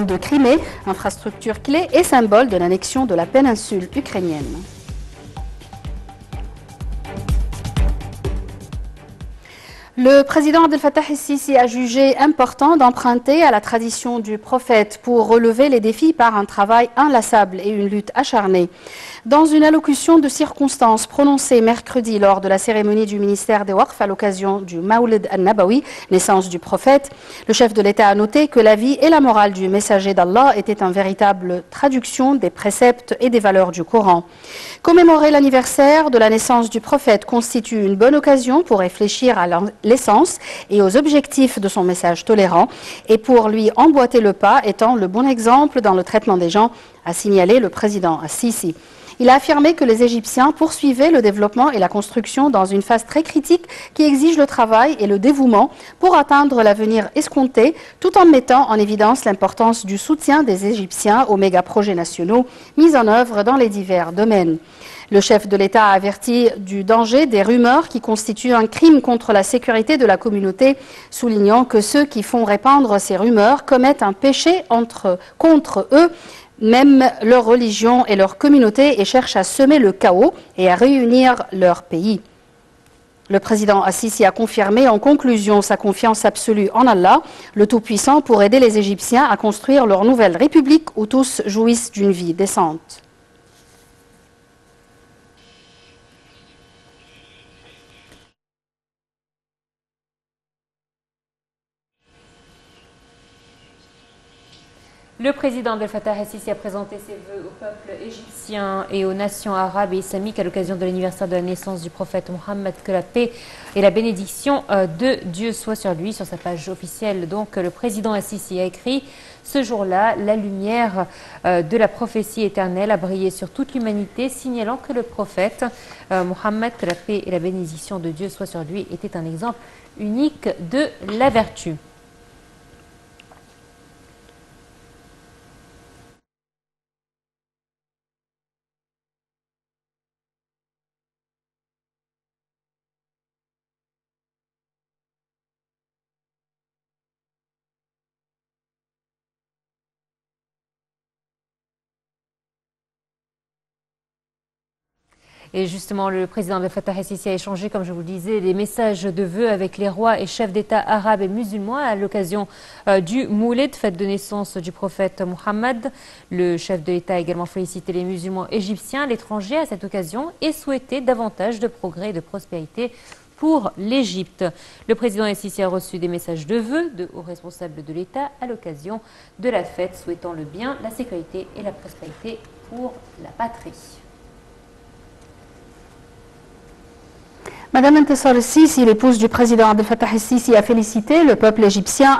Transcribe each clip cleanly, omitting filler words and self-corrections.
de Crimée, infrastructure clé et symbole de l'annexion de la péninsule ukrainienne. Le président Abdel Fattah el-Sisi a jugé important d'emprunter à la tradition du prophète pour relever les défis par un travail inlassable et une lutte acharnée. Dans une allocution de circonstance prononcée mercredi lors de la cérémonie du ministère des Waqf à l'occasion du Mawlid al-Nabawi, naissance du prophète, le chef de l'État a noté que la vie et la morale du messager d'Allah étaient une véritable traduction des préceptes et des valeurs du Coran. Commémorer l'anniversaire de la naissance du prophète constitue une bonne occasion pour réfléchir à l'essence et aux objectifs de son message tolérant et pour lui emboîter le pas étant le bon exemple dans le traitement des gens, a signalé le président al-Sisi. Il a affirmé que les Égyptiens poursuivaient le développement et la construction dans une phase très critique qui exige le travail et le dévouement pour atteindre l'avenir escompté, tout en mettant en évidence l'importance du soutien des Égyptiens aux méga-projets nationaux mis en œuvre dans les divers domaines. Le chef de l'État a averti du danger des rumeurs qui constituent un crime contre la sécurité de la communauté, soulignant que ceux qui font répandre ces rumeurs commettent un péché contre eux, même leur religion et leur communauté, et cherchent à semer le chaos et à réunir leur pays. Le président al-Sisi a confirmé en conclusion sa confiance absolue en Allah, le Tout-Puissant, pour aider les Égyptiens à construire leur nouvelle république où tous jouissent d'une vie décente. Le président Abdel Fattah el-Sisi a présenté ses vœux au peuple égyptien et aux nations arabes et islamiques à l'occasion de l'anniversaire de la naissance du prophète Mohammed, que la paix et la bénédiction de Dieu soient sur lui. Sur sa page officielle, donc, le président el-Sisi a écrit: ce jour-là, la lumière de la prophétie éternelle a brillé sur toute l'humanité, signalant que le prophète Mohammed, que la paix et la bénédiction de Dieu soient sur lui, était un exemple unique de la vertu. Et justement, le président Abdel Fattah el-Sisi a échangé, comme je vous le disais, des messages de vœux avec les rois et chefs d'État arabes et musulmans à l'occasion du Moulid, fête de naissance du prophète Mohammed. Le chef de l'État a également félicité les musulmans égyptiens à l'étranger à cette occasion et souhaité davantage de progrès et de prospérité pour l'Égypte. Le président el-Sisi a reçu des messages de vœux de hauts responsables de l'État à l'occasion de la fête, souhaitant le bien, la sécurité et la prospérité pour la patrie. Madame Intisar el-Sisi, l'épouse du président Abdel Fattah el-Sisi, a félicité le peuple égyptien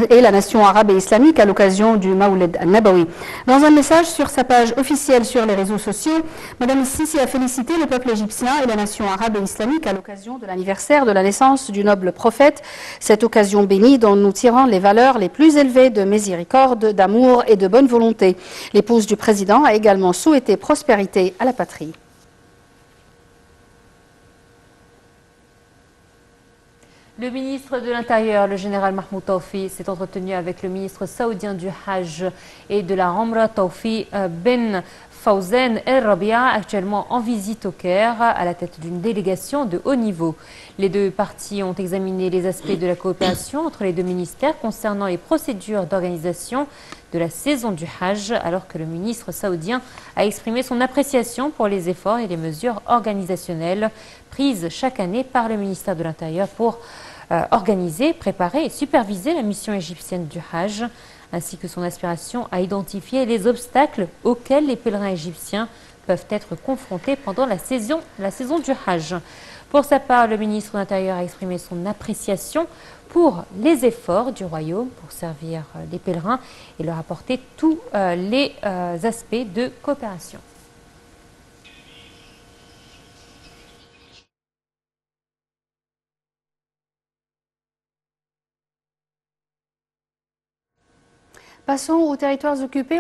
et la nation arabe et islamique à l'occasion du Mawlid al-Nabawi. Dans un message sur sa page officielle sur les réseaux sociaux, Madame el-Sisi a félicité le peuple égyptien et la nation arabe et islamique à l'occasion de l'anniversaire de la naissance du noble prophète. Cette occasion bénie dont nous tirons les valeurs les plus élevées de miséricorde, d'amour et de bonne volonté. L'épouse du président a également souhaité prospérité à la patrie. Le ministre de l'Intérieur, le général Mahmoud Tawfi, s'est entretenu avec le ministre saoudien du Hajj et de la Umrah, Tawfi Ben Fawzen El-Rabia, actuellement en visite au Caire à la tête d'une délégation de haut niveau. Les deux parties ont examiné les aspects de la coopération entre les deux ministères concernant les procédures d'organisation de la saison du Hajj, alors que le ministre saoudien a exprimé son appréciation pour les efforts et les mesures organisationnelles prises chaque année par le ministère de l'Intérieur pour organiser, préparer et superviser la mission égyptienne du Hajj, ainsi que son aspiration à identifier les obstacles auxquels les pèlerins égyptiens peuvent être confrontés pendant la saison du Hajj. Pour sa part, le ministre de l'Intérieur a exprimé son appréciation pour les efforts du royaume pour servir les pèlerins et leur apporter tous les aspects de coopération. Passons aux territoires occupés.